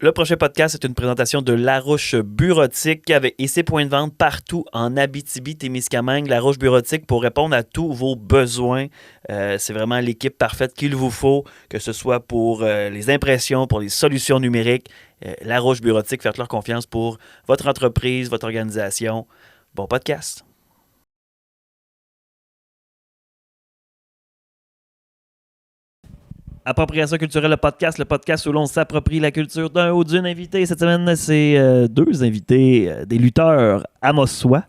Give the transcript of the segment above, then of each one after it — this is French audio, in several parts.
Le prochain podcast, c'est une présentation de Larouche Bureautique et ses points de vente partout en Abitibi-Témiscamingue. Larouche Bureautique pour répondre à tous vos besoins. C'est vraiment l'équipe parfaite qu'il vous faut, que ce soit pour les impressions, pour les solutions numériques. Larouche Bureautique, faites leur confiance pour votre entreprise, votre organisation. Bon podcast. Appropriation culturelle, le podcast où l'on s'approprie la culture d'un ou d'une invité. Cette semaine, c'est deux invités, des lutteurs amossois,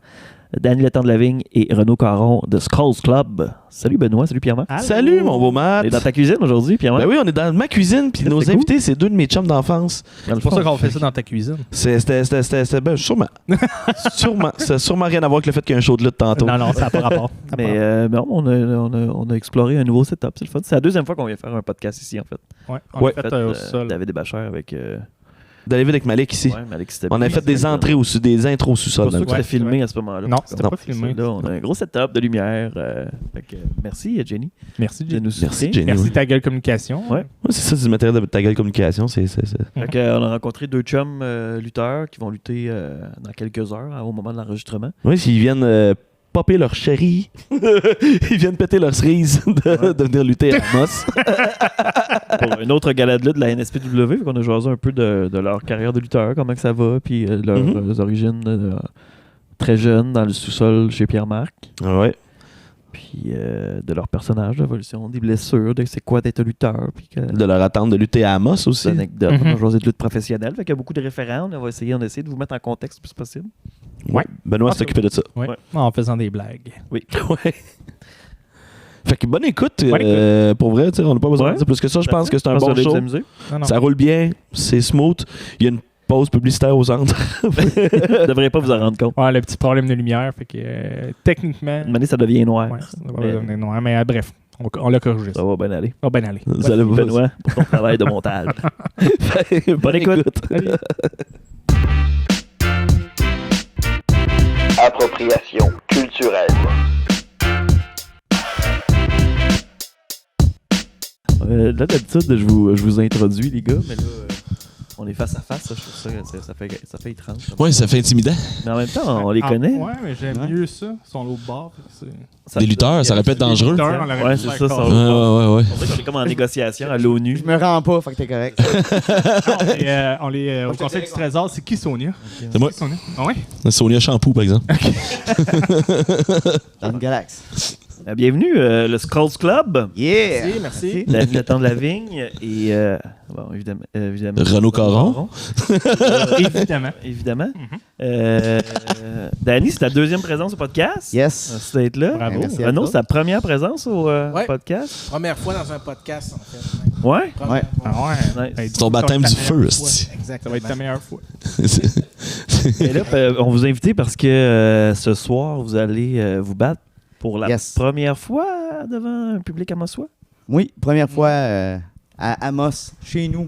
Danny Letendre-Lavigne et Renaud Caron de Skulls Club. Salut Benoît, salut Pierre-Marc. Allô. Salut mon beau Matt. On est dans ta cuisine aujourd'hui, Pierre-Marc? Ben oui, on est dans ma cuisine, puis nos invités, c'est deux de mes chums d'enfance. C'est pour ça qu'on fait ça dans ta cuisine. C'était sûrement. Ça n'a sûrement rien à voir avec le fait qu'il y a un show de lutte tantôt. Non, ça n'a pas rapport. Mais non, on a exploré un nouveau setup, c'est le fun. C'est la deuxième fois qu'on vient faire un podcast ici, en fait. Ouais, on a fait au sol. David et Bachère avec... David avec Malik ici. Ouais, Malik, on a fait des entrées des intros au sous-sol. Pas sûr que c'était filmé à ce moment-là. Non, c'était pas filmé. Là, on a un gros setup de lumière. Merci, Jenny. Merci, Jenny. Merci, Jenny. Merci, Ta Gueule Communication. Ouais. C'est ça, c'est du matériel de Ta Gueule Communication. C'est. On a rencontré deux chums lutteurs qui vont lutter dans quelques heures au moment de l'enregistrement. Oui, s'ils viennent popper leur chérie, ils viennent péter leur cerise de venir lutter à Amos. Pour une autre gala de lutte de la NSPW, on a jasé un peu de leur carrière de lutteur, comment que ça va, puis leurs origines très jeunes dans le sous-sol chez Pierre-Marc. Ouais. Puis de leur personnage, l'évolution des blessures, de c'est quoi d'être lutteur. Puis de leur attente de lutter à Amos aussi. Anecdote. On a jasé de lutte professionnelle, fait qu'il y a beaucoup de référents. On a essayé de vous mettre en contexte le plus possible. Ouais. Benoît s'est occupé de ça. Ouais. En faisant des blagues. Oui. Ouais. Fait que bonne écoute. Pour vrai, on n'a pas besoin de dire plus que ça. Je pense que c'est un bon show. Non. Ça roule bien, c'est smooth. Il y a une pause publicitaire au centre. Vous ne devriez pas vous en rendre compte. Ouais, le petit problème de lumière, fait que techniquement... Une année, ça devient noir. Ouais, ça va devenir noir, mais bref, on l'a corrigé. Ça va bien aller. Ça va bien aller. Vous allez Benoît, pour ton travail de montage. Bonne écoute. Appropriation culturelle. Là, d'habitude, je vous introduis, les gars, mais là, on est face à face. Je trouve ça fait étrange. Oui, ça fait intimidant. Mais en même temps, on les connaît. Ouais, mais j'aime mieux ça. Ils sont l'autre bord. Des lutteurs, ça répète dangereux. Ouais, c'est ça. Ouais. On dirait qu'on est comme en négociation à l'ONU. Je me rends pas, fait que t'es correct. On est au Conseil du Trésor. C'est qui Sonia? C'est moi. Sonia? Ah ouais? Sonia Shampoo, par exemple. Dans une galaxie. Bienvenue, le Skulls Club. Yeah! Merci. David Letendre-Lavigne et, bon, évidemment Renaud Caron. Évidemment. Danny, c'est ta deuxième présence au podcast. Yes. Merci d'être là. Bravo. Merci à Renaud, toi. c'est ta première présence au podcast. Première fois dans un podcast, en fait. Ouais? Ouais. Ah ouais. Nice. C'est ton baptême du feu, hostie. Ça va être ta meilleure fois. Et là, on vous a invité parce que ce soir, vous allez vous battre pour la première fois devant un public amossois. Oui, première fois à Amos, chez nous.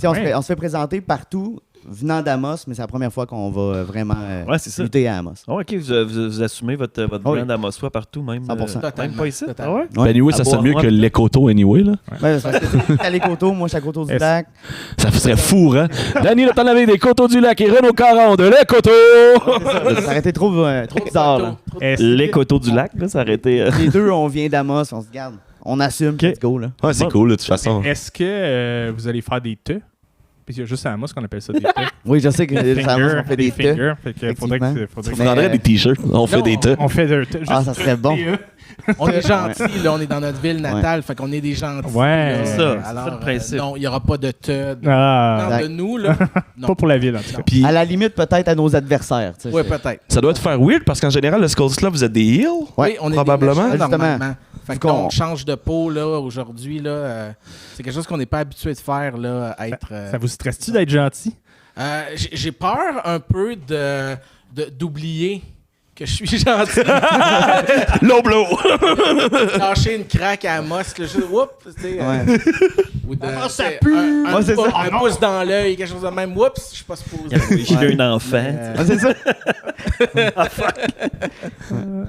On se fait présenter partout venant d'Amos, mais c'est la première fois qu'on va vraiment lutter à Amos. Oh, OK, vous assumez votre brand amossois partout, même. 100%. Même pas ici. Totalement. Ah ouais? Ben anyway, ça serait mieux que les coteaux, anyway. Là. Ouais, parce que t'es à les coteaux, moi je suis à Coteaux du Lac. Ça serait fou, hein? Danny Letendre-Lavigne des Coteaux du Lac et Renaud Caron de Les Coteaux! Ça aurait été trop bizarre. Là. Les coteaux du lac, là, ça aurait été... Les deux, on vient d'Amos, on se garde. On assume, let's go. Là. Ouais, c'est cool, de toute façon. Est-ce que vous allez faire des te? Puis il y a juste à Amos qu'on appelle ça des te. Oui, je sais que on fait des fingers. Fait que faudrait que On prendrait des t-shirts. On fait des te. On fait des te. Ah, ça serait bon. On est gentils, là, on est dans notre ville natale, fait qu'on est des gentils. Ouais, là. c'est ça, Alors, c'est le principe. non, il n'y aura pas de te Ah, de nous, là. Non. pas pour la ville, en tout cas. Puis, À la limite, peut-être à nos adversaires. Oui, peut-être. ça doit te faire weird parce qu'en général, le Skulls Club, vous êtes des heels. Oui, on est probablement. des méchants, Justement. normalement. Fait que on change de peau, là, aujourd'hui, là. C'est quelque chose qu'on n'est pas habitué de faire, là, être... Ça vous stresse-tu d'être gentil? J'ai peur un peu d'oublier que je suis gentil. Low blow! Lâcher une craque à Amos, là, juste, oups, tu sais. Ou de, ça tu sais, pue! Un, Ouais, c'est ça. un pouce dans l'œil, quelque chose de même. Oups, je suis pas supposé. J'ai un enfant. C'est ça.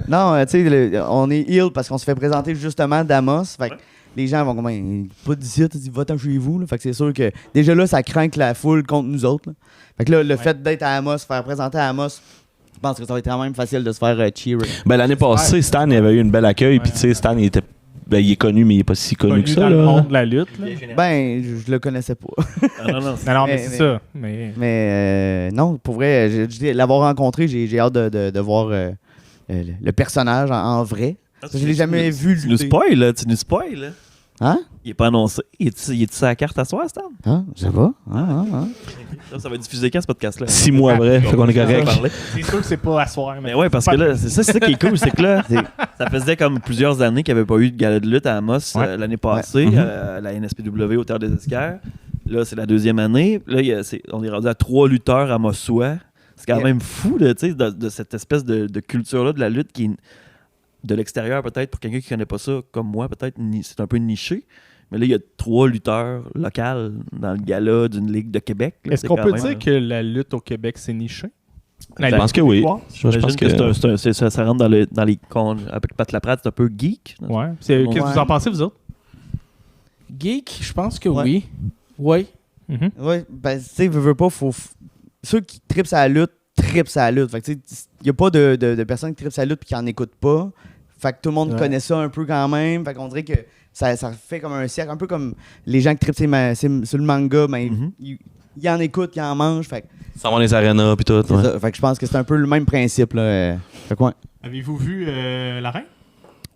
Non, tu sais, on est heal parce qu'on se fait présenter justement d'Amos. Fait que les gens vont comme pas d'ici, tu va-t'en chez vous. Là. Fait que c'est sûr que déjà là, ça craint que la foule contre nous autres. Là. Fait que là, le fait d'être à Amos, faire présenter à Amos, je pense que ça va être quand même facile de se faire cheerer. Ben, l'année passée, Stan il avait eu un bel accueil. Puis tu sais, Stan il était. Ben, il est connu, mais il est pas si connu que ça. Dans là. le monde de la lutte. Là. Ben, je le connaissais pas. Non, mais c'est ça. Mais non, pour vrai, l'avoir rencontré, j'ai hâte de voir le personnage en vrai. Je l'ai jamais vu. Tu nous spoil, là. Tu nous spoil, là. Hein? Il est pas annoncé. Il est-tu sur la carte à soir, Stan? Ah, je sais pas. Ça va être diffusé quand, ce podcast-là? 6 mois après, fait qu'on est correct. C'est sûr que c'est pas à soir. Mais ouais, parce que là, c'est ça qui est cool, c'est que là, ça faisait comme plusieurs années qu'il n'y avait pas eu de gala de lutte à Amos l'année passée, à la NSPW au Terre des Esquerres. Là, c'est la 2e année. Là, on est rendu à 3 lutteurs à Mossois. C'est quand même fou, là, tu sais, de cette espèce de culture-là de la lutte qui est de l'extérieur, peut-être, pour quelqu'un qui ne connaît pas ça, comme moi, peut-être, c'est un peu niché. Mais là, il y a 3 lutteurs locaux dans le gala d'une ligue de Québec. Là. Est-ce qu'on peut dire que la lutte au Québec, c'est niché? Je pense que oui. Je pense que ça rentre dans les... Avec Pat Laprade, c'est un peu geek. Ouais. Qu'est-ce que vous en pensez, vous autres? Geek, je pense que oui. Oui. Oui, ben, tu sais, veux pas, ceux qui tripent à la lutte, tripent à la lutte. Fait que, tu sais, il n'y a pas de personnes qui tripent à la lutte et qui n'en écoutent pas. Fait que tout le monde connaît ça un peu quand même. Fait qu'on dirait que ça fait comme un cercle, un peu comme les gens qui trippent sur le manga, ben, ils en écoutent, ils en mangent. Fait que, ça va dans les arénas puis tout. Ouais. Fait que je pense que c'est un peu le même principe. Là. Fait que, ouais. Avez-vous vu la reine?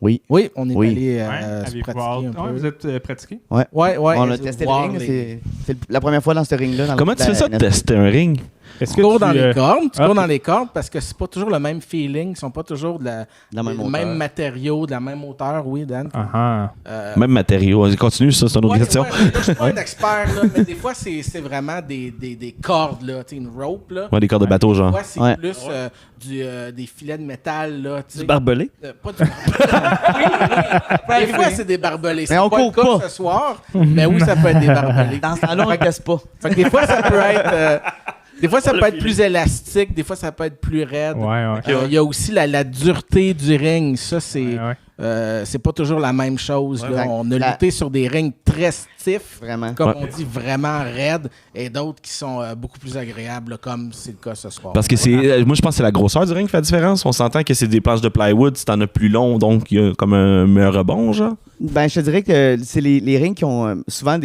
Oui. Oui, on est allé se Avez-vous pratiquer un peu. vous êtes pratiqué? Ouais. On a se testé le voir ring. C'est la première fois dans ce ring-là. Comment tu fais ça de tester un ring? Est-ce Tu cours dans les cordes, cours dans les cordes parce que c'est pas toujours le même feeling, ils sont pas toujours de la même matériau, de la même hauteur, oui, Dan. Même matériau. Continue, ça, c'est une autre question. Je suis pas un expert, là, mais des fois, c'est vraiment des cordes, là, une rope. Là. Ouais, des cordes de bateau, genre. Des fois, c'est plus des filets de métal. Là, du barbelé? Pas du barbelé. Des fois, c'est des barbelés. C'est mais on pas le court cas ce soir, mais oui, ça peut être des barbelés. Dans ce temps-là, on ne casse pas. Fait que des fois, ça peut être... Des fois, ça peut être plus élastique, des fois, ça peut être plus raide. Il y a aussi la dureté du ring. Ça, c'est pas toujours la même chose. Là. On a lutté sur des rings très stiffs, comme on dit, vraiment raides, et d'autres qui sont beaucoup plus agréables, là, comme c'est le cas ce soir. Parce que moi, je pense que c'est la grosseur du ring qui fait la différence. On s'entend que c'est des planches de plywood, si t'en as plus long, donc il y a comme un meilleur rebond, genre. Ben, je te dirais que c'est les rings qui ont souvent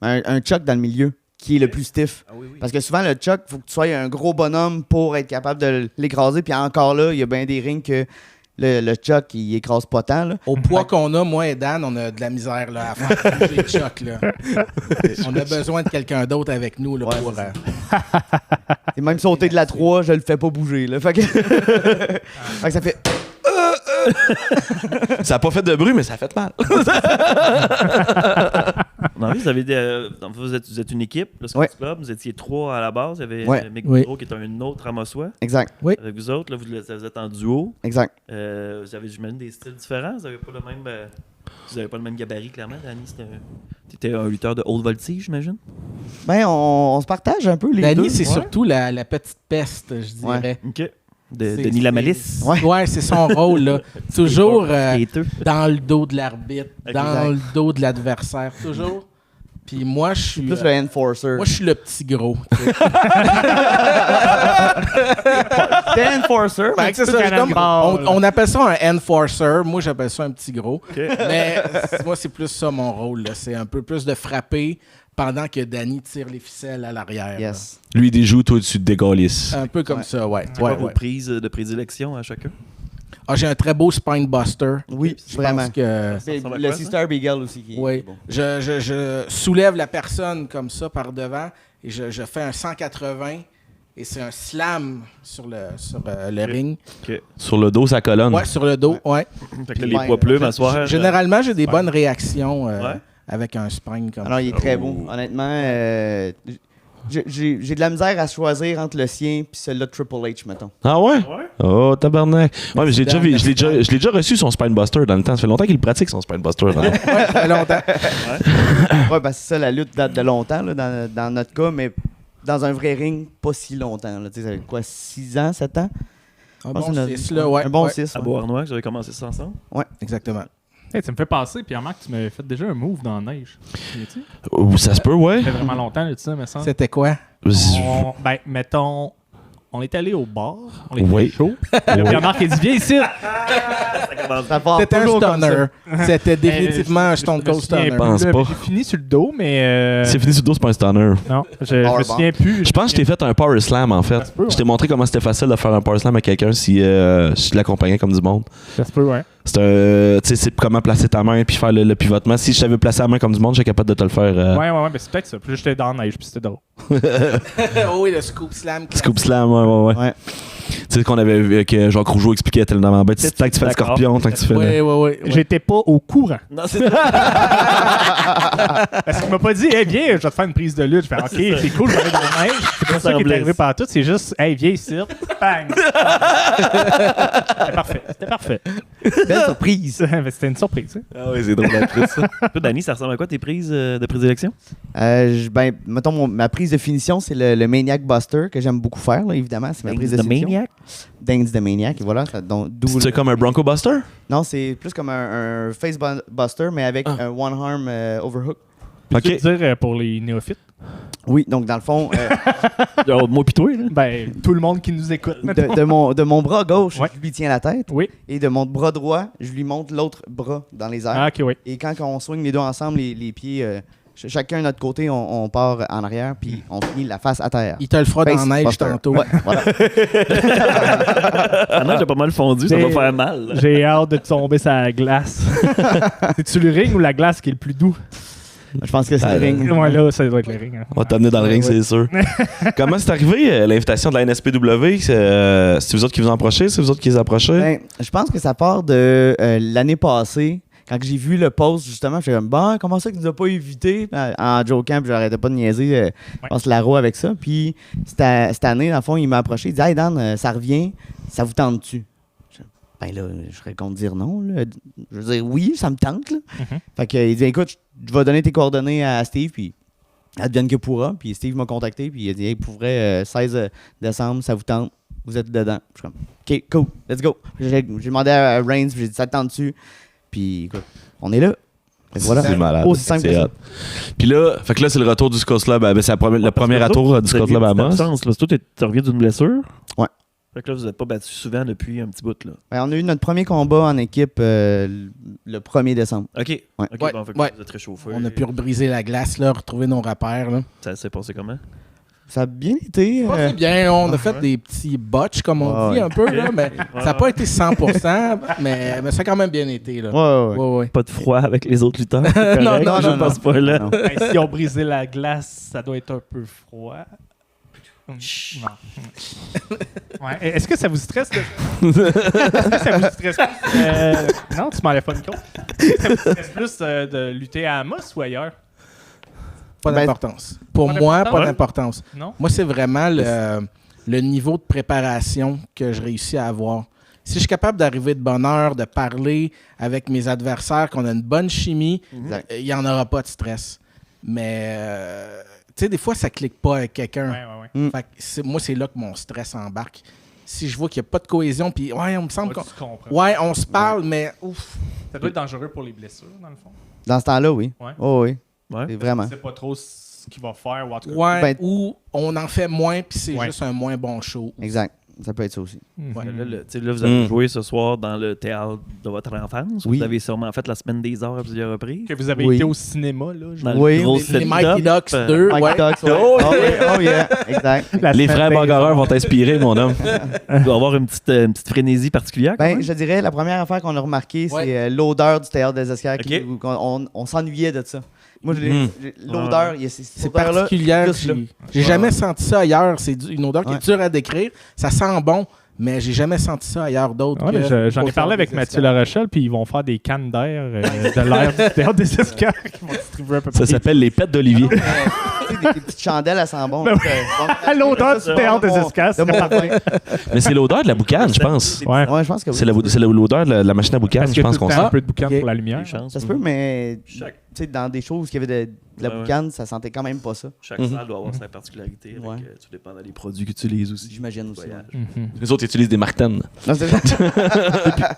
un choc dans le milieu, qui est le plus stiff. Parce que souvent, le choc, il faut que tu sois un gros bonhomme pour être capable de l'écraser. Puis encore là, il y a bien des rings que le choc, il écrase pas tant. Là. Au poids qu'on a, moi et Dan, on a de la misère là, à faire bouger le choc. Là. On a besoin de quelqu'un d'autre avec nous là, pour... Et même sauter de la 3, je le fais pas bouger. Là. Fait que... fait que ça fait... Ça a pas fait de bruit, mais ça a fait mal. Non, vous êtes une équipe, le Sports Club. Vous étiez 3 à la base. Il y avait Mick Boudreau qui est un autre Ramossois. Exact. Avec vous autres, là, vous êtes en duo. Exact. Vous avez, j'imagine, des styles différents. Vous n'avez pas le même gabarit, clairement. Danny, tu étais un lutteur de haute voltige, j'imagine? Ben, on se partage un peu les deux. Danny, c'est surtout la petite peste, je dirais. OK. Denis Lamalice. Ouais, c'est son rôle, là. Toujours dans le dos de l'arbitre, dans le dos de l'adversaire, toujours. Puis moi, je suis... plus le enforcer. Moi, je suis le petit gros. T'es enforcer? Ben, c'est ça, on appelle ça un enforcer. Moi, j'appelle ça un petit gros. Mais moi, c'est plus ça mon rôle. Là. C'est un peu plus de frapper pendant que Danny tire les ficelles à l'arrière. Yes. Lui, il déjoue, toi, tu te dégalisses. Un peu comme ça, ouais. Vos prises de prédilection à chacun? Ah, j'ai un très beau Spinebuster. Oui, vraiment. Pense que... C'est le Sister Beagle aussi qui est bon. Je soulève la personne comme ça par devant et je fais un 180 et c'est un slam sur le ring. Okay. Sur le dos, sa colonne. Ouais, sur le dos, ouais. Fait que les poids plumes à soir. Généralement, j'ai des bonnes réactions avec un spine comme ça. Alors, il est très beau. Honnêtement, j'ai de la misère à choisir entre le sien et celui-là de Triple H, mettons. Ah ouais? Oh, tabarnak. Ouais, mais je l'ai déjà reçu, son Spinebuster, dans le temps. Ça fait longtemps qu'il pratique, son Spinebuster. Ouais, ça fait longtemps. Ouais, parce que ça, la lutte date de longtemps, là, dans notre cas, mais dans un vrai ring, pas si longtemps. Là. Ça fait quoi, 6 ans, 7 ans? Un bon 6, là, ouais. Un bon 6. À Beauharnois, que vous avez commencé ça ensemble? Ouais, exactement. Hey, ça me fait passer, puis remarque, tu m'avais fait déjà un move dans la neige. Tu Ou ça se peut, ouais. Ça fait vraiment longtemps, là, tu sais, me semble. C'était quoi? Ben, mettons, on est allé au bar, on était Oui. chaud. Puis remarque, il dit, viens ici. Ça part C'était un toujours comme stunner. ça. C'était définitivement un Stone Cold Stunner. pense pas. J'ai fini sur le dos, mais. C'est fini sur le dos, c'est pas un stunner. Non, je me souviens plus. Je pense que je t'ai fait un power slam, en fait. Ça se peut, ouais. Je t'ai montré comment c'était facile de faire un power slam à quelqu'un si je l'accompagnais comme du monde. Ça se peut, ouais. C'est tu sais, c'est comment placer ta main puis faire le pivotement. Si je savais placer la main comme du monde, j'étais capable de te le faire. Ouais, mais c'est peut-être ça. Puis là, j'étais dans la neige, puis c'était drôle. Oh oui, le scoop slam. Scoop slam, ouais. Ouais. Tu sais qu'on avait vu que Jacques Rougeau expliquait tellement bête. Tant que tu fais le scorpion, tant que tu fais Oui. J'étais pas au courant. Non, c'est ça. Parce qu'il m'a pas dit, hey, viens, je vais te faire une prise de lutte. Je fais, ok, c'est cool, je vais aller dans la neige. C'est pas ça qui est arrivé par tout. C'est juste, hey, viens ici. Bang. C'était parfait. Belle surprise. Mais c'était une surprise. Hein. Ah oui, c'est drôle d'être ça. Toi, Danny, ça ressemble à quoi tes prises de prédilection? Mettons, ma prise de finition, c'est le Maniac Buster que j'aime beaucoup faire, là, évidemment. C'est ma prise de finition. Maniac? Dance the Maniac, et voilà. C'est comme un Bronco Buster? Non, c'est plus comme un Face Buster, mais avec un One Arm Overhook. Ok. Tu veux dire pour les néophytes? Oui, donc dans le fond, Moi pis toi, là. Ben, tout le monde qui nous écoute. de mon bras gauche, Ouais. je lui tiens la tête. Oui. Et de mon bras droit, je lui monte l'autre bras dans les airs. Ah, ok, oui. Et quand on swing les deux ensemble, les pieds, chacun de notre côté, on part en arrière, puis on finit la face à terre. Il te le fera dans la Face neige Buster. tantôt. Ouais, voilà. Ah non, j'ai pas mal fondu, ça va faire mal. J'ai hâte de tomber sur la glace. C'est-tu le ring ou la glace qui est le plus doux? Je pense que c'est le ring. Ouais, là, ça doit être le ring. Hein. On va t'amener dans le ring, c'est sûr. Comment c'est arrivé, l'invitation de la NSPW? C'est vous autres qui vous en approchez? C'est vous autres qui les approchez? Ben, je pense que ça part de l'année passée. Quand j'ai vu le post, justement, j'étais comme, bon, comment ça qu'ils nous a pas évité? En jokant, puis j'arrêtais pas de niaiser, je pense, Laro avec ça. Puis cette année, dans le fond, il m'a approché. Il dit, hey Dan, ça revient, ça vous tente-tu? Ben là, je serais contre dire non. Là. Je veux dire, oui, ça me tente. Là. Fait qu'il dit, écoute, je vais donner tes coordonnées à Steve, puis advienne que pourra. Puis Steve m'a contacté, puis il a dit, hey, pour vrai, 16 décembre, ça vous tente, vous êtes dedans. Je suis comme, OK, cool, let's go. J'ai demandé à Reigns, puis j'ai dit, ça te tente-tu? Puis écoute, on est là. Fait que voilà. C'est malade. Aussi simple que C'est ça. hot. Puis là, fait que là, c'est le retour du Scott Club. C'est le premier retour du Scott Club à Amos. Toi, tu reviens d'une blessure? Ouais. Fait que là, vous n'êtes pas battu souvent depuis un petit bout, là. Ben, on a eu notre premier combat en équipe le 1er décembre. OK. Ouais. OK, Ouais, bon, fait que ouais. vous êtes réchauffé. On a pu rebriser la glace, là, retrouver nos repères. Là. Ça s'est passé comment? Ça a bien été. C'est bien, on a fait des petits botches, comme on dit, un peu, là, mais ça n'a pas été 100%, mais ça a quand même bien été. Là. Ouais. Pas de froid avec les autres lutteurs? Non, non, je non, pense pas là. Non. Ben, si on brisé la glace, ça doit être un peu froid. Non. Ouais. Est-ce que ça vous stresse? Est-ce que ça vous stresse plus? Non, tu m'enlèves pas une compte. Est-ce que ça vous stresse plus de lutter à Amos ou ailleurs? Pas Ben, d'importance. Pour pas moi, d'importance? pas d'importance. Non? Moi, c'est vraiment le niveau de préparation que je réussis à avoir. Si je suis capable d'arriver de bonne heure, de parler avec mes adversaires, qu'on a une bonne chimie, Exact. il n'y en aura pas de stress. Mais, tu sais, des fois, ça ne clique pas avec quelqu'un. Ouais. Fait que moi, c'est là que mon stress embarque. Si je vois qu'il n'y a pas de cohésion, puis ouais, on me semble Ouais, qu'on... tu comprends. Ouais, on se parle, mais ouf. Ça doit être dangereux pour les blessures, dans le fond. Dans ce temps-là, oui. Ouais. Oh, oui. Ouais. C'est vraiment. Tu sais pas trop ce qu'il va faire ou en tout cas. Ouais, Ben- ou on en fait moins, puis c'est Ouais. juste un moins bon show. Exact. Ça peut être ça aussi. Mhm. Là, vous avez joué ce soir dans le théâtre de votre enfance. Oui. Vous avez sûrement fait la semaine des arts à plusieurs reprises. Que vous avez Oui. été au cinéma, là. Dans le Oui, gros Les setup, Mighty Ducks 2, Mike ouais. Ducks, ouais. Oh yeah, exact. La Les semaine frères des Bagarreurs arts. vont t'inspirer, mon homme. Il doit y avoir une petite frénésie particulière. quand Ben, même. je dirais, la première affaire qu'on a remarqué, c'est Ouais. l'odeur du théâtre des Escars. Ok. On s'ennuyait de ça. Moi, l'odeur, cette C'est odeur-là, particulier. plus là. J'ai jamais senti ça ailleurs. C'est une odeur qui Ouais. est dure à décrire. Ça sent bon, mais j'ai jamais senti ça ailleurs d'autre. Ouais, mais que j'en ai au parlé avec Théâtre des Mathieu Larochelle, puis ils vont faire des cannes d'air de l'air du théâtre des Escars qu'ils vont distribuer un peu Ça partout. s'appelle les pets d'Olivier. Tu sais, des petites chandelles, elles sentent bon. Ben oui. À l'odeur du théâtre des Escars, De c'est mon parfait. pain. Mais c'est l'odeur de la boucane, je pense. Ouais. Ouais, je pense que oui. C'est l'odeur de la machine à boucane, Parce je qu'il y a pense tout qu'on le temps un sent. peu de boucan Ok. pour la lumière. Des chances. Ça se peut, mais tu sais, dans des choses où il y avait de la boucane, ça sentait quand même pas ça. Chaque salle doit avoir sa particularité. Tout dépend des produits qu'ils utilisent aussi. J'imagine aussi. Les autres utilisent des Martens.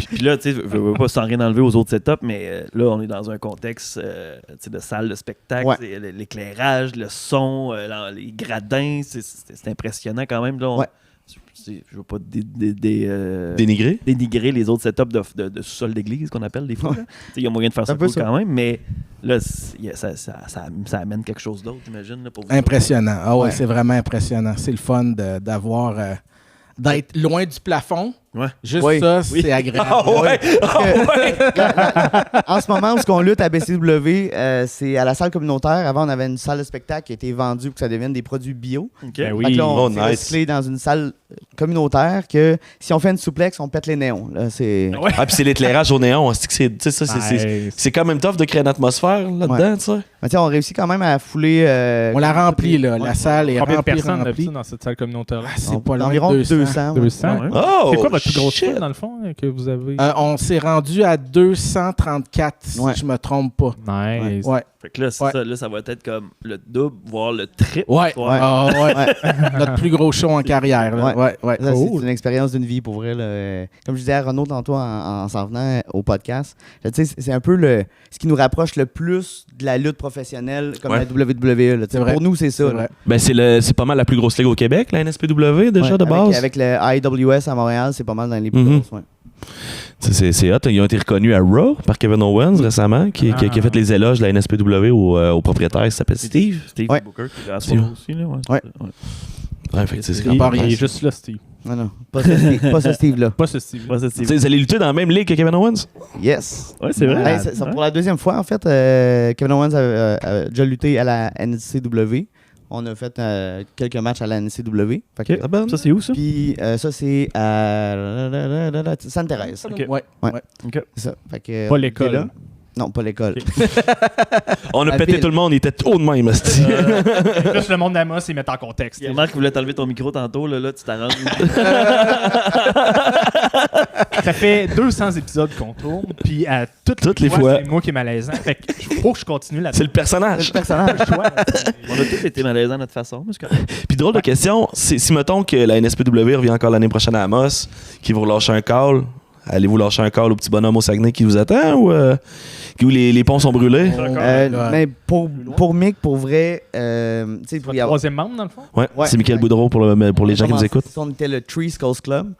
Puis là, tu sais, je veux pas sans rien enlever aux autres setups, mais là, on est dans un contexte de salle de spectacle. L'éclairage, le son, les gradins, c'est impressionnant quand même. Là, je veux pas dénigrer les autres setups de sous-sol d'église qu'on appelle des fois. Il y a moyen de faire ça cool quand même, mais là, ça amène quelque chose d'autre, j'imagine. Là, pour vous. Impressionnant. Ah ouais, c'est vraiment impressionnant. C'est le fun d'avoir... d'être loin du plafond. Juste ça, c'est agréable. En ce moment, où on lutte à BCW, c'est à la salle communautaire. Avant, on avait une salle de spectacle qui a été vendue pour que ça devienne des produits bio. Ben oui. Là, on s'est recyclé dans une salle communautaire que si on fait une souplex, on pète les néons. Là, c'est... puis c'est l'éclairage au néon. C'est quand même tough de créer une atmosphère là-dedans. Mais on réussit quand même à fouler... on l'a rempli, là. La salle est remplie. Combien de personnes remplie dans cette salle communautaire-là? C'est pas loin environ de 200. 200. Oh, c'est quoi votre plus grosse foule, dans le fond, que vous avez? On s'est rendu à 234, si je me trompe pas. Nice. Fait que là, c'est ça, là, ça va être comme le double, voire le triple. Notre plus gros show en carrière. Là. Ça, c'est une expérience d'une vie, pour vrai. Là. Comme je disais à Renaud tantôt en s'en venant au podcast, c'est un peu ce qui nous rapproche le plus de la lutte professionnelle comme la WWE. Là. Pour nous, c'est ça. Ben, c'est pas mal la plus grosse ligue au Québec, la NSPW, déjà, de base. Avec le IWS à Montréal, c'est pas mal dans les plus grosses. C'est hot. Ils ont été reconnus à Raw par Kevin Owens récemment, qui a fait les éloges de la NSPW au propriétaire qui s'appelle Steve. Steve Booker qui est à Solo aussi. Là, fait que c'est il est juste là, Steve. Non. Pas ce Steve-là. Pas ce Steve. Vous allez lutter dans la même ligue que Kevin Owens? Yes. Ouais, c'est vrai. C'est pour la deuxième fois, en fait. Kevin Owens a déjà lutté à la NCW. On a fait quelques matchs à la NCW. Ça, c'est où, ça? Puis ça, c'est à Sainte-Thérèse. Ouais. C'est ça. Fait que, pas l'école. Non, pas l'école. On a pété tout le monde, il était haut de même, asti. Juste le monde d'Amos, ils mettent en contexte. Il y a Marc qui voulait t'enlever ton micro tantôt, là tu t'arranges. Ça fait 200 épisodes qu'on tourne, puis à toutes les fois, c'est moi qui est malaisant. Fait que faut que je continue là-dessus. C'est le personnage. On a tous été malaisants à notre façon. Puis drôle de question, si mettons que la NSPW revient encore l'année prochaine à Amos, qui vous relâche un call, allez-vous lâcher un call au petit bonhomme au Saguenay qui vous attend ou les ponts sont brûlés? Mais pour Mick, pour vrai, c'est le troisième membre dans le fond? Ouais. C'est Michael Boudreau pour les gens qui nous écoutent. On était le Three Skulls Club.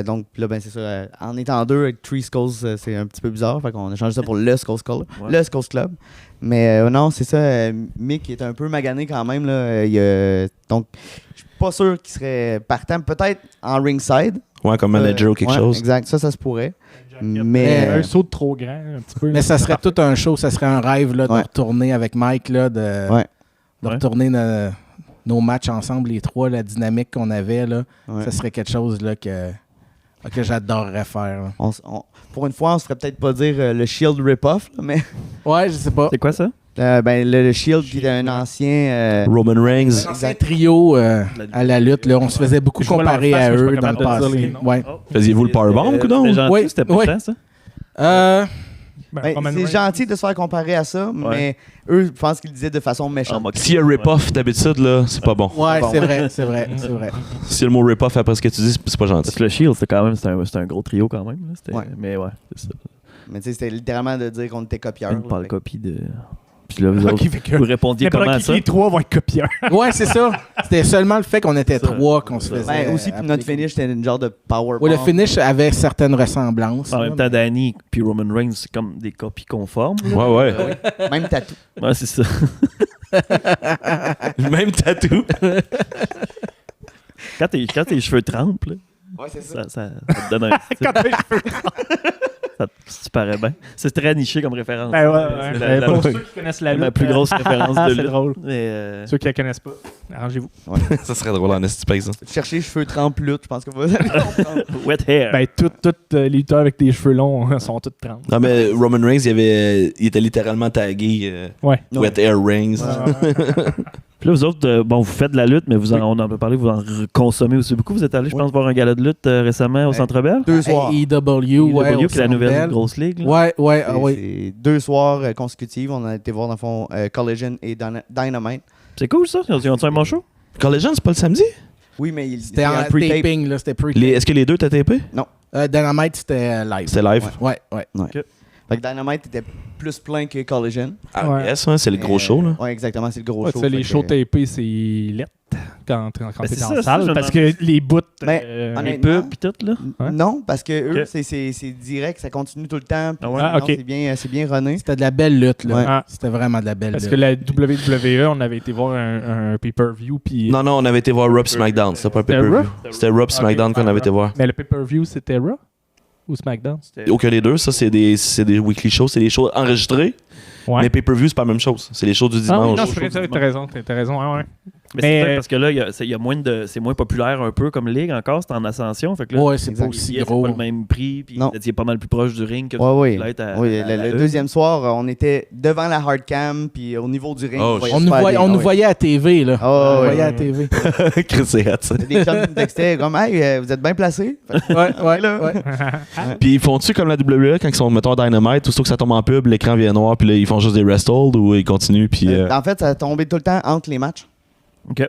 Donc là, c'est ça. En étant deux avec Three Skulls, c'est un petit peu bizarre. Fait qu'on a changé ça pour le Skulls Club. Le Skulls Club. Mais non, c'est ça. Mick est un peu magané quand même. Là. Donc, je suis pas sûr qu'il serait partant. Peut-être en ringside. Ouais, comme manager ou quelque chose. Exact, ça se pourrait. Mais un saut de trop grand, un petit peu. Mais ça serait tout un show, ça serait un rêve là, de retourner avec Mike, là, de retourner nos matchs ensemble, les trois, la dynamique qu'on avait. Là, ça serait quelque chose là, que j'adorerais faire. Pour une fois, on se ferait peut-être pas dire le Shield rip-off, là, mais... Ouais, je sais pas. C'est quoi ça? Le Shield qui est un ancien... Roman Reigns. Un ancien trio à la lutte. Là, on se faisait beaucoup comparer à eux dans le passé. Faisiez-vous le powerbomb ou non? Oui, c'était pas ça? C'est gentil de se faire comparer à ça, mais eux, je pense qu'ils le disaient de façon méchante. S'il y a rip-off d'habitude, là, c'est pas bon. Ouais, c'est vrai. Si le mot rip-off après ce que tu dis, c'est pas gentil. Parce que le Shield, c'était quand même un gros trio quand même. Là. Mais c'est ça. Mais tu sais, c'était littéralement de dire qu'on était copieurs. Pas le copie de... Puis là, vous répondiez comment à ça? Les trois vont être copieurs. Ouais, c'est ça. C'était seulement le fait qu'on était trois qu'on se faisait. Aussi, puis notre finish, c'était une genre de power. Ouais, le finish avait certaines ressemblances. En même temps, Danny puis Roman Reigns, c'est comme des copies conformes. Ouais. Même tatou. Ouais, c'est ça. Même tatou. Quand tes cheveux trempent, là, ouais, c'est ça. Ça te donne un... Quand tes cheveux trempent. Tu parais bien. C'est très niché comme référence. Pour ceux qui connaissent la lutte, ma plus grosse référence de lutte. C'est drôle. Mais ceux qui la connaissent pas, arrangez-vous. Ouais. Ça serait drôle en esti, par exemple. Chercher cheveux trempes lutte, je pense que vous allez comprendre. Wet hair. Tous les lutteurs avec des cheveux longs sont tous trempes. Non, mais Roman Reigns, il était littéralement tagué Wet Hair Reigns. Puis là, vous autres, vous faites de la lutte, mais on en a parlé, vous en consommez aussi beaucoup. Vous êtes allé, je pense, voir un gala de lutte récemment au Centre Bell. 2 soirs. EW, qui est la nouvelle grosse ligue. Là. Ouais. C'est 2 soirs consécutifs. On a été voir, dans le fond, Collision et Dynamite. C'est cool, ça. Ils ont un bon show? Collision, c'est pas le samedi? Oui, mais c'était en pre-tape. taping, là. C'était pre-tape. Est-ce que les deux t'as tapé? Non. Dynamite, c'était live. C'était live? Ouais. Okay. Fait que Dynamite était plus plein que Collision. Ouais. Yes, c'est le gros show, là. Oui, exactement, c'est le gros show. Les shows tapés, c'est lettre quand t'es dans ça, la salle. ça, Parce que les bouts. Mais, Les pubs pis tout, là. Ouais. Non, parce que eux, Ok. c'est direct, ça continue tout le temps. puis Ah ouais? non, Ok. c'est bien runné. C'était de la belle lutte, là. Ouais. Ah. C'était vraiment de la belle Parce lutte. que la WWE, on avait été voir un pay-per-view. Puis Non, on avait été voir Raw SmackDown. C'était pas un pay-per-view. Raw? C'était Raw SmackDown qu'on avait été voir. Mais le pay-per-view, c'était Raw ou SmackDown? Aucun des deux. Ça, c'est des weekly shows. C'est des shows enregistrés. Ouais. Mais pay-per-view, c'est pas la même chose. C'est les shows du Ah oui, dimanche. non, c'est vrai, t'as raison. Ouais. Mais Mais- c'est peut-être parce que là, il y a moins c'est moins populaire un peu comme ligue encore. C'est en ascension. Fait que là, Ouais, c'est pas Exact. aussi c'est gros. pas le même prix. Puis Non. vous étiez pas mal plus proche du ring que Oui. vous l'êtes à Le E. deuxième soir, on était devant la hard cam, puis au niveau du ring, Oh, voyait On nous super voyait, bien. on nous Ouais. voyait à TV, là. Ah, On ouais, nous voyait ouais. à TV. Chris, c'est hot, ça. Il y a des gens qui me textaient comme hey, vous êtes bien placés. Ouais. Puis ils font-tu comme la WWE quand ils sont, mettons, Dynamite, tout ça que ça tombe en pub, l'écran vient noir, puis là, ils font juste des wrestles ou ils continuent, puis. En fait, ça a tombé tout le temps entre les matchs. OK.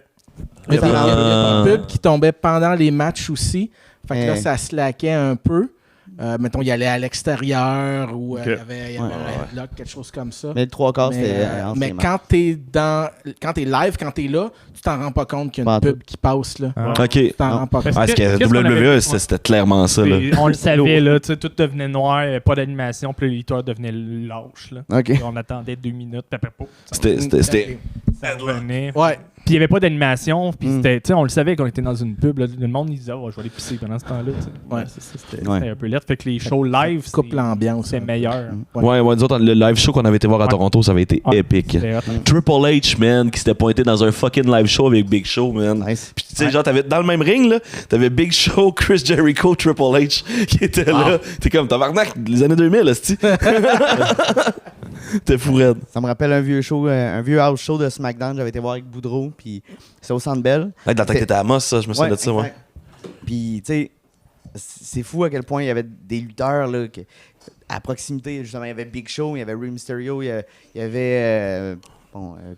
Mais il y Ah. a des pubs qui tombaient pendant les matchs aussi. Fait que là, Eh. ça slackait un peu. Mettons, il allait à l'extérieur ou il y avait un bloc, quelque chose comme ça. Mais le 3/4, Mais, c'était entre mais les matchs. quand t'es live, quand t'es là, tu t'en rends pas compte qu'il y a Pas une en pub qui passe là. Ah. OK. Tu t'en rends pas compte. Parce Parce que qu'est-ce qu'on avait- WWE, c'était clairement ça, là. Puis on le savait, là, tu sais, tout devenait noir, il n'y avait pas d'animation, puis le lutteur devenait lâche. Là. OK. Puis on attendait 2 minutes, puis après, pouf, C'était. ça revenait. Ouais. Puis il n'y avait pas d'animation, puis Mm. c'était, tu sais, on le savait qu'on était dans une pub. Là, le monde, il disait, oh, je vais aller pisser pendant ce temps-là. tu sais. Ouais. C'est ça, c'était Ouais. c'était un peu lettre. Fait que les shows live, Coupe l'ambiance. c'est meilleur. Ouais, nous autres, le live show qu'on avait été voir à Ouais. Toronto, ça avait été Ouais. épique. C'était hot. Triple H, man, qui s'était pointé dans un fucking live show avec Big Show, man. Nice. Puis tu sais, genre, t'avais dans le même ring, là, t'avais Big Show, Chris Jericho, Triple H qui étaient là. T'es comme, tabarnak, les années 2000, là, c'ti. T'es fou raide. Ça me rappelle un vieux show, un vieux house show de SmackDown. J'avais été voir avec Boudreau, puis c'est au Centre Bell. Hey, dans le temps que t'étais à Moss, ça, je me souviens de ça, ouais. exact. Puis, tu sais, c'est fou à quel point il y avait des lutteurs là, à proximité. Justement, il y avait Big Show, il y avait Rey Mysterio, il y avait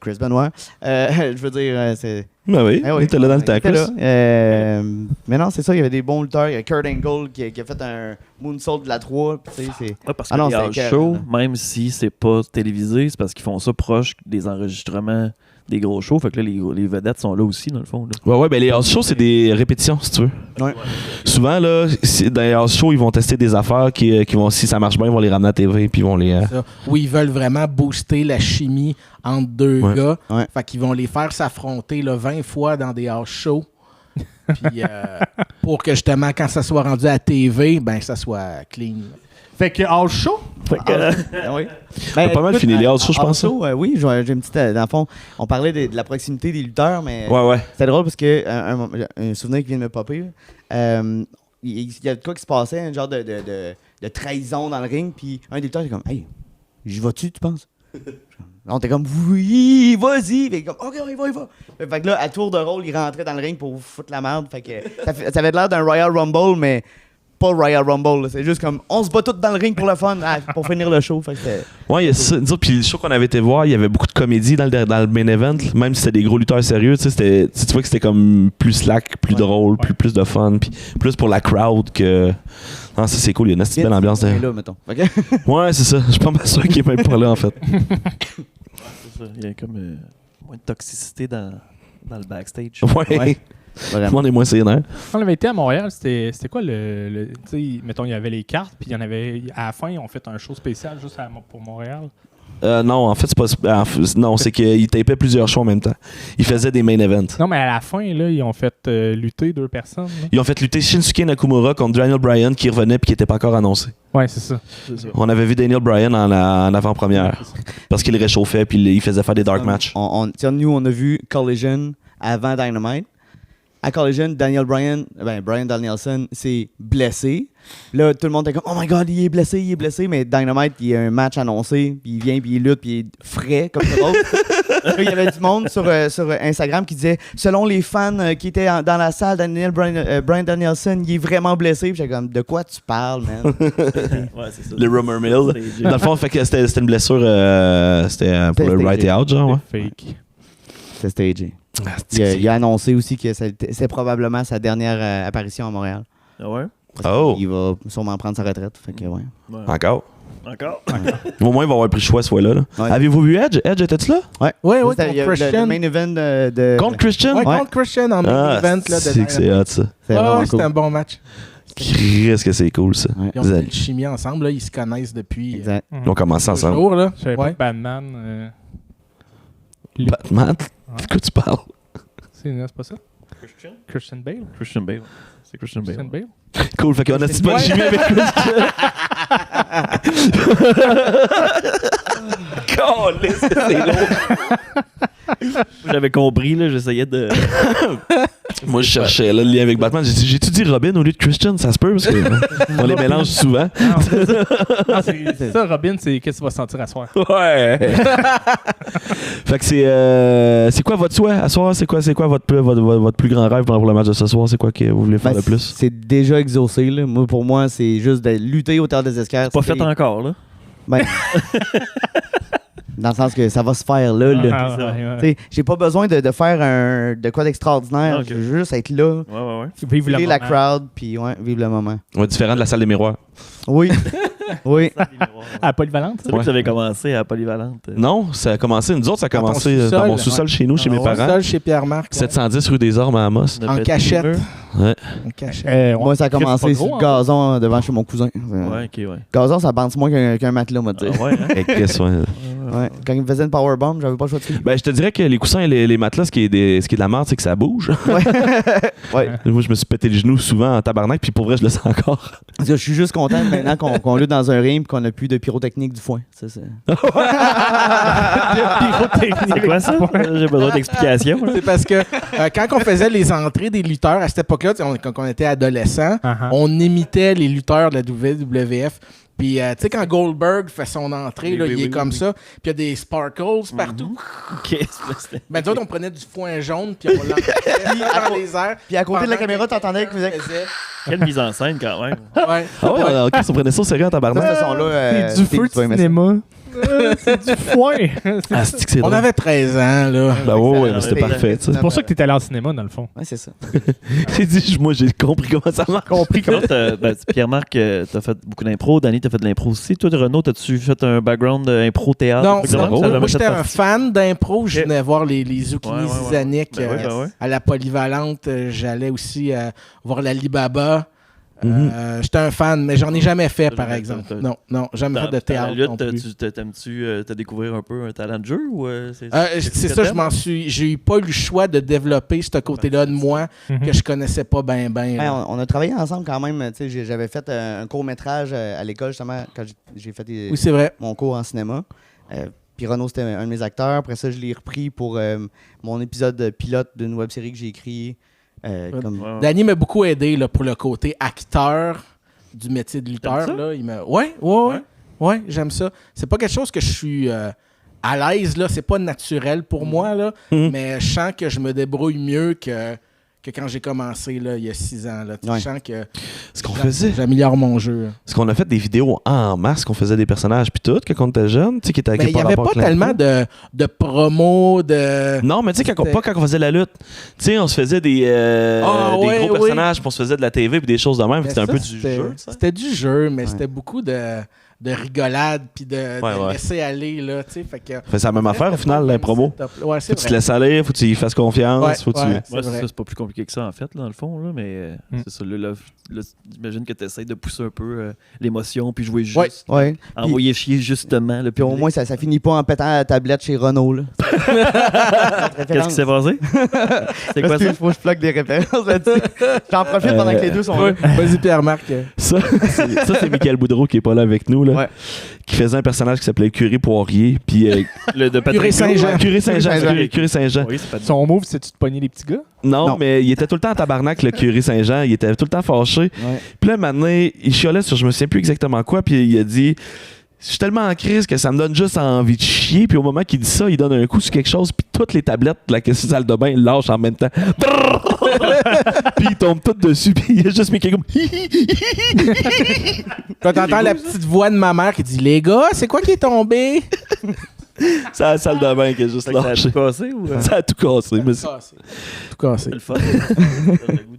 Chris Benoit. Je veux dire, c'est. Ben oui, Eh oui, il était là dans le temps, il était Chris. là. Mais non, c'est ça, il y avait des bons lutteurs. Il y a Kurt Angle qui a fait un moonsault de la 3. Puis, tu sais, c'est. Ouais, parce que Ah non, les c'est house écœurant, shows, là. même si c'est pas télévisé, c'est parce qu'ils font ça proche des enregistrements des gros shows. Fait que là, les vedettes sont là aussi, dans le fond. Là. Ouais, ben les house shows, c'est des répétitions, si tu veux. Ouais. Souvent, là, dans les house shows, ils vont tester des affaires qui vont, si ça marche bien, ils vont les ramener à la TV, puis ils vont les. Ça. Où ils veulent vraiment booster la chimie entre deux Ouais. gars. Ouais. Fait qu'ils vont les faire s'affronter là, 20 fois dans des house shows. Puis pour que justement, quand ça soit rendu à la TV, ben ça soit clean. Fait que house show, Fait que, Ah oui. a pas mal fini les house shows, je pense, Oui, j'ai une petite. Dans le fond, on parlait de la proximité des lutteurs, mais. Ouais. C'est drôle parce que un souvenir qui vient de me popper, il y a de quoi qui se passait, un genre de trahison dans le ring, puis un des lutteurs est comme hey, j'y vas-tu, tu penses? On était comme oui, vas-y, fait comme ok, il va. Fait que là, à tour de rôle, il rentrait dans le ring pour foutre la merde, fait que ça avait l'air d'un Royal Rumble, mais pas Royal Rumble, là. C'est juste comme on se bat tous dans le ring pour le fun, pour finir le show, fait que c'était. Ouais, il y a ça. Nous autres, puis le show qu'on avait été voir, il y avait beaucoup de comédie dans le main event, même si c'était des gros lutteurs sérieux, tu sais, tu vois que c'était comme plus slack, plus drôle, plus de fun, puis plus pour la crowd que. Non, ça c'est cool, il y a une assez belle ambiance Là, derrière. mettons. Ok. Ouais, c'est ça. Je suis pas mal sûr qu'il est même pas là, en fait. c'est ça. Il y a comme moins de toxicité dans le backstage. Ouais. Ouais. Tout le monde est moins sénère. quand on avait été à Montréal, c'était quoi le tu sais, mettons, il y avait les cartes, puis il y en avait, à la fin, ils ont fait un show spécial juste pour Montréal. Non, en fait, c'est pas. Non, c'est qu'ils tapaient plusieurs shows en même temps. Ils faisaient des main events. Non, mais à la fin, là, ils ont fait lutter 2 personnes. Là. Ils ont fait lutter Shinsuke Nakamura contre Daniel Bryan qui revenait puis qui était pas encore annoncé. Ouais, c'est ça. On avait vu Daniel Bryan en avant-première parce qu'il réchauffait puis il faisait faire des dark matchs. Nous, on a vu Collision avant Dynamite. à Collision, Bryan Danielson s'est blessé. Là, tout le monde était comme oh my god, il est blessé. Mais Dynamite, il y a un match annoncé, puis il vient, puis il lutte, puis il est frais comme ça. Il y avait du monde sur Instagram qui disait selon les fans qui étaient dans la salle, Bryan Danielson, il est vraiment blessé. Puis j'étais comme de quoi tu parles, man? Ouais, c'est ça. Le rumor mill. Dans le fond, fait que c'était une blessure, c'était pour le right out, genre, ouais. Fake. C'était stagé. Il a annoncé aussi que c'est probablement sa dernière apparition à Montréal. Ah ouais? Il va sûrement prendre sa retraite. Fait que, ouais. Encore? Au moins, il va avoir pris le choix ce fois-là. Ouais. Avez-vous vu Edge? Edge, étais-tu là? Ouais, contre Christian. Le main event de... Contre Christian? Ouais, contre Christian en main event. Là, C'est que c'est hot, ça. C'était un bon match. Qu'est-ce que c'est cool, ça. Ils ont fait une chimie ensemble. Là, ils se connaissent depuis... Ils ont commencé ensemble. Jours, là. Je savais pas que Batman... Batman? De quoi tu parles? C'est pas ça? Christian Bale? Christian Bale. C'est Christian Bale. Cool, fait qu'on a une bonne chimie avec Christian. Calisse, c'est long. J'avais compris, là, j'essayais de... Moi, je cherchais là, le lien avec Batman. J'ai-tu dit Robin au lieu de Christian? Ça se peut, parce qu'on les mélange souvent. Non, c'est ça, Robin, c'est qu'est-ce que tu vas sentir à soir. Ouais. Fait que c'est quoi votre souhait à soir? C'est quoi votre plus grand rêve pour le match de ce soir? C'est quoi que vous voulez faire de plus? C'est déjà exaucé. Là. Pour moi, c'est juste de lutter au Théâtre des Esquerres. Pas fait encore, là. Ben, dans le sens que ça va se faire là. Ouais. J'ai pas besoin de faire de quoi d'extraordinaire. Okay. Je veux juste être là. Ouais. Vive le La moment. crowd, puis vive le moment. Ouais, différent de la salle des miroirs. Oui. Oui. À Polyvalente, ça? C'est là que ça avait commencé à Polyvalente. Non, ça a commencé, nous autres, ça a commencé dans mon sous-sol chez nous, chez mes parents. Sous-sol chez Pierre-Marc. 710 rue des Ormes à Amos. En cachette. Ouais. En cachette. Moi, ça a commencé sur le gazon devant chez mon cousin. Ouais, ok, ouais. Gazon, ça bounce moins qu'un matelas, on va te dire. Ah ouais, hein? Hey, Chris, ouais. Ouais. Quand il me faisait une powerbomb, j'avais pas le choix de suivre. Ben, je te dirais que les coussins et les matelas, ce qui est de la merde, c'est que ça bouge. Ouais. Moi, je me suis pété les genoux souvent en tabarnak, puis pour vrai, je le sens encore. Je suis juste content maintenant qu'on lutte dans un ring et qu'on n'a plus de pyrotechnique du foin. C'est ça. C'est quoi ça? J'ai besoin d'explications. là. C'est parce que quand on faisait les entrées des lutteurs, à cette époque-là, quand on était adolescent, on imitait les lutteurs de la WWF. Puis, tu sais, quand Goldberg fait son entrée, là, il est comme ça, puis il y a des sparkles partout. Ok, Ben, nous autres, on prenait du foin jaune, puis on l'envoyait dans les airs. Puis à côté de la pendant caméra, que t'entendais qu'il faisait. faisait. Quelle mise en scène, quand même. Ouais. Ah ouais, ok, on prenait ça au sérieux en tabarnak. Ce son-là, C'est du feu de cinéma. C'est du foin. Ah, c'est que c'est On drôle. avait 13 ans, là. Ben ouais, mais c'était parfait, ça. C'est pour ça que t'es allé au cinéma, dans le fond. Ouais, c'est ça. J'ai dit, moi, j'ai compris comment ça marche. Pierre-Marc, t'as fait beaucoup d'impro. Danny, t'as fait de l'impro aussi. Toi, Renaud, t'as-tu fait un background impro théâtre? Non, Ça, non, ça a jamais moi, fait j'étais un partie. fan d'impro. Je venais voir les Zucchini Ouais, ouais, ouais. Zizanic Ben ouais, ben ouais. à la Polyvalente. J'allais aussi voir l'Alibaba. J'étais un fan, mais j'en ai jamais fait, par Jamais exemple. fait. Non, jamais fait de Dans la théâtre non lutte, plus. t'aimes-tu découvrir un peu un talent de jeu? Ou, C'est ça, j'ai eu pas eu le choix de développer ce côté-là de moi que je connaissais pas bien. Ouais, on a travaillé ensemble quand même. Tu sais, j'avais fait un court-métrage à l'école, justement, quand j'ai fait Oui, c'est vrai. mon cours en cinéma. Puis Renaud, c'était un de mes acteurs. Après ça, je l'ai repris pour mon épisode pilote d'une web-série que j'ai écrit. Danny m'a beaucoup aidé là, pour le côté acteur du métier de lutteur. Là. Ouais, j'aime ça. C'est pas quelque chose que je suis à l'aise, là. C'est pas naturel pour moi, là. Mais je sens que je me débrouille mieux que quand j'ai commencé là, il y a 6 ans. Là. Je sens que Ce qu'on faisait. j'améliore mon jeu. Parce qu'on a fait des vidéos en masse, qu'on faisait des personnages puis tout, quand on était jeune, tu sais, qui étaient Mais il n'y avait pas tellement de promos, de... Non, mais tu sais, quand on faisait la lutte, tu sais, on se faisait des gros personnages, puis on se faisait de la TV puis des choses de même, Mais c'était un ça, peu du jeu. Ça. C'était du jeu, mais c'était beaucoup de rigolade puis de Ouais. laisser aller, là, tu sais. Fait que... C'est la même affaire au final, la promo. Ouais, Faut que tu te laisses aller, faut que tu y fasses confiance, faut que tu... Ouais, c'est vrai. c'est pas plus compliqué que ça, en fait, là, dans le fond. Là, mais c'est ça. Là, j'imagine que tu essaies de pousser un peu l'émotion puis jouer juste. Ouais. Envoyer chier justement. Le Puis au moins, ça finit pas en pétant la tablette chez Renaud. Là. Qu'est-ce qui s'est passé? C'est quoi ça? Il faut que je plug des références là-dessus. J'en profite pendant que les deux sont là. Vas-y, Pierre-Marc. Ça, c'est Michael Boudreau qui est pas là avec nous, là, Ouais. qui faisait un personnage qui s'appelait Curé Poirier. Puis, Le de Patrick Curé Saint-Jean. Curé Saint-Jean. Saint-Jean. Curé Saint-Jean. Oui, c'est pas Son move, c'est-tu de pogner les petits gars? Non, Non. mais il était tout le temps en tabarnak, le Curé Saint-Jean. Il était tout le temps fâché. Ouais. Puis là, maintenant, il chialait sur je me souviens plus exactement quoi. Puis il a dit je suis tellement en crise que ça me donne juste envie de chier. Puis au moment qu'il dit ça, il donne un coup sur quelque chose. Puis toutes les tablettes de la salle de bain lâchent en même temps. Puis ils tombent toutes dessus. Puis il y a juste mis comme. Quand t'entends la petite voix de ma mère qui dit « Les gars, c'est quoi qui est tombé? » C'est la salle de bain qui a juste Ça a lâché. tout cassé ou... Ça a tout cassé, monsieur. Tout cassé. C'est le fun. Ça donne le goût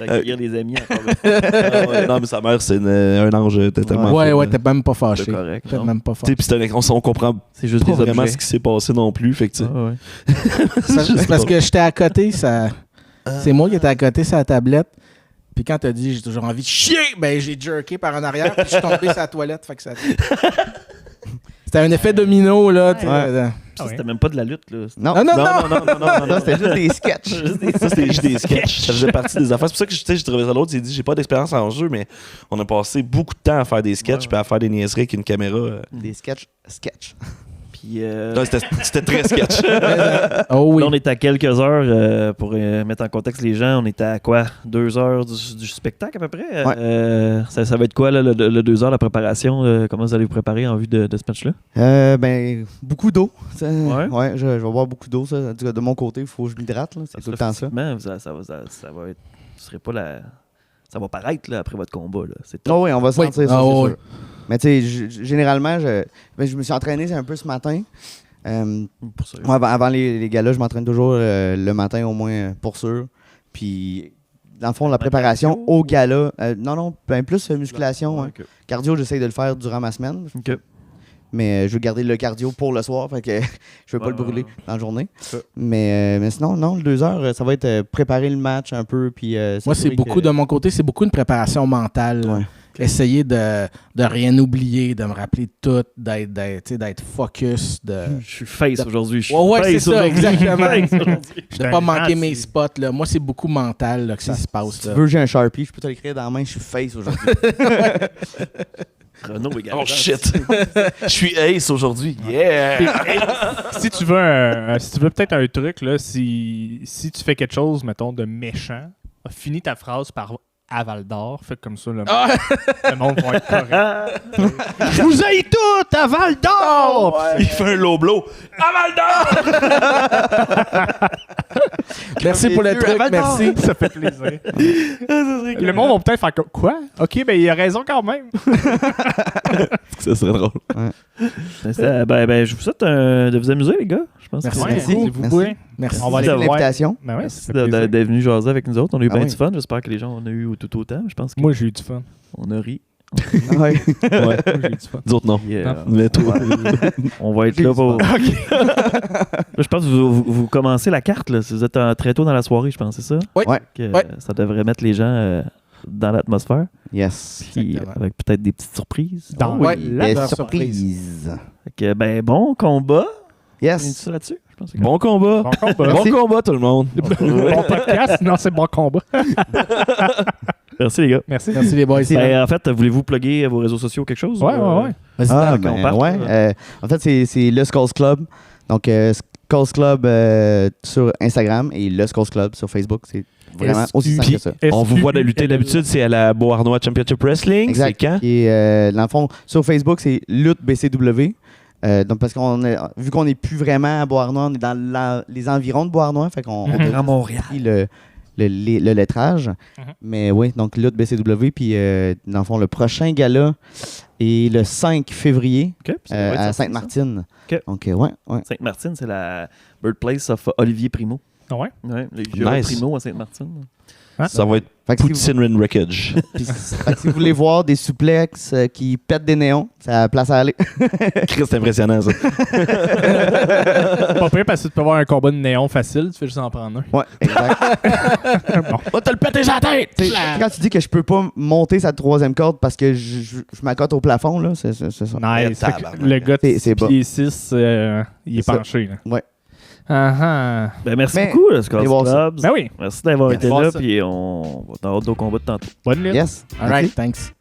d'accueillir des amis encore une fois. Ah ouais, non, mais sa mère, c'est un ange totalement. Ouais, t'es même pas fâché. C'est correct. T'es non? même pas Tu sais, fâché. puis on comprend C'est juste pas des vraiment objets. ce qui s'est passé non plus. Fait que, tu sais. Ah, ouais. C'est parce que j'étais à côté, ça... c'est moi qui étais à côté sur la tablette. Puis quand t'as dit « J'ai toujours envie de chier », ben j'ai jerké par en arrière puis je suis tombé sur la toilette. Fait que ça... C'était un effet domino, là. tu sais. Ça, c'était même pas de la lutte, là. Non. Non, non, Non, non! non, non, non, non, Ça, c'était juste des sketchs. Ça, c'était juste des sketchs. Ça faisait partie des affaires. C'est pour ça que j'ai trouvé ça l'autre. Il dit j'ai pas d'expérience en jeu, mais on a passé beaucoup de temps à faire des sketchs puis à faire des niaiseries avec une caméra. Des sketchs. Puis Non, c'était très sketch. Oh oui. là, on est à quelques heures, pour mettre en contexte les gens, on est à quoi? 2 heures du spectacle à peu près? Ça va être quoi, là, le 2 heures de préparation? Comment vous allez vous préparer en vue de ce match-là? Ben, beaucoup d'eau. Ouais. Je vais boire beaucoup d'eau. Ça. En tout cas, de mon côté, il faut que je m'hydrate. là. C'est tout le temps ça. Physiquement, ça va être... Ce serait pas la... Ça va paraître là, après votre combat. Là. C'est Oh oui, on va sentir ça, Ah, c'est oui. sûr. Mais tu sais, généralement, je me suis entraîné un peu ce matin. pour ça. Moi, avant les galas, je m'entraîne toujours le matin au moins pour sûr. Puis, dans le fond, la préparation au gala, ben plus musculation. Ouais, hein. Cardio, j'essaie de le faire durant ma semaine. ok. Mais je veux garder le cardio pour le soir, fait que je veux pas le brûler dans la journée. Mais sinon, non, le 2 heures, ça va être préparer le match un peu. Puis, Moi, c'est beaucoup, de mon côté, c'est beaucoup une préparation mentale. Ouais. Essayer de rien oublier, de me rappeler tout, d'être focus, de Je suis face aujourd'hui. Je suis Ouais, c'est face ça, aujourd'hui. exactement. Face aujourd'hui. de pas manquer mes spots. Là. Moi, c'est beaucoup mental là, que ça se passe. Si tu Là. veux, j'ai un Sharpie, je peux te l'écrire dans la main, je suis face aujourd'hui. Renaud également. Oh shit. Je suis ace aujourd'hui. Yeah. Si tu veux peut-être un truc, là, si tu fais quelque chose, mettons, de méchant, finis ta phrase par à Val d'Or, fait comme ça, le monde va être correct. Je vous aille tout à Val d'Or! Il fait un low blow. Merci pour le truc, merci. Ça fait plaisir. Le monde va peut-être faire comme quoi? Ok, ben il a raison quand même. Ça serait drôle. Je vous souhaite de vous amuser, les gars. Je pense Merci. que Merci. Vous Merci. pouvez. Merci. On va aller Merci de voir. l'invitation. Ben ouais, merci ça fait plaisir. d'être venu jaser avec nous autres. On a eu Ah bien oui. du fun. J'espère que les gens en ont eu tout autant. Je pense qu'on Moi, j'ai eu du fun. a ri. Ouais. Ouais. Moi, j'ai eu du fun. Nous autres, non. Yeah. Mais toi. On va être J'ai là du pour. Là, je pense que vous commencez la carte. Là. Vous êtes très tôt dans la soirée, je pense, c'est ça? Oui. Ouais. Ouais. Ça devrait mettre les gens dans l'atmosphère. Yes. Puis, Exactement. avec peut-être des petites surprises. Dans Ouais. la Des surprise. surprises. Fait que, bon combat. On est Yes. ça là-dessus? Je pense que Bon combat. Bon combat. Bon combat, tout le monde. Bon podcast? Non, c'est bon combat. Merci, les gars. Merci. Merci les boys. En fait, voulez-vous plugger vos réseaux sociaux ou quelque chose? Ouais. Vas-y, Ah, Dan. on part, ouais. là. En fait, c'est le Skulls Club. Donc, Skulls Club sur Instagram et le Skulls Club sur Facebook. C'est vraiment aussi simple que ça. On vous voit de lutter d'habitude, c'est à la Beauharnois Championship Wrestling. C'est Exact. quand? Et dans le fond, sur Facebook, c'est Lutte BCW. Donc, parce vu qu'on n'est plus vraiment à Beauharnois, on est dans les environs de Beauharnois. Fait qu'on on a Montréal. pris le lettrage. Mais oui, donc Lutte BCW. Puis, dans le fond, le prochain gala est le 5 février OK. Puis ça va être à sorti, Sainte-Martine. OK. Donc, ouais. ça. Sainte-Martine, c'est la birthplace of Olivier Primo. Ouais. Ouais, le Jura Nice. Primo à Sainte-Martine. Ça va être Fait que si vous- Poutine Rin Wreckage. fait que si vous voulez voir des suplexes qui pètent des néons, c'est la place à aller. Chris, c'est impressionnant, ça. Pas pire parce que tu peux avoir un combat de néon facile, tu fais juste en prendre un. Ouais, exact. Bon. Va te le péter sa tête! T'sais, quand tu dis que je peux pas monter sa troisième corde parce que je m'accote au plafond, là, c'est ça. Nice. Fait que tabarnak. le gars de C'est bas. pied 6, il est C'est ça. penché. Là. Ouais. Ah Merci Mais- beaucoup, le Scott allez voir ça. Clubs. Ben oui. Merci d'avoir été voir là, ça. puis on va dans d'autres combats de tantôt. Bonne lutte. Yes. All right, thanks.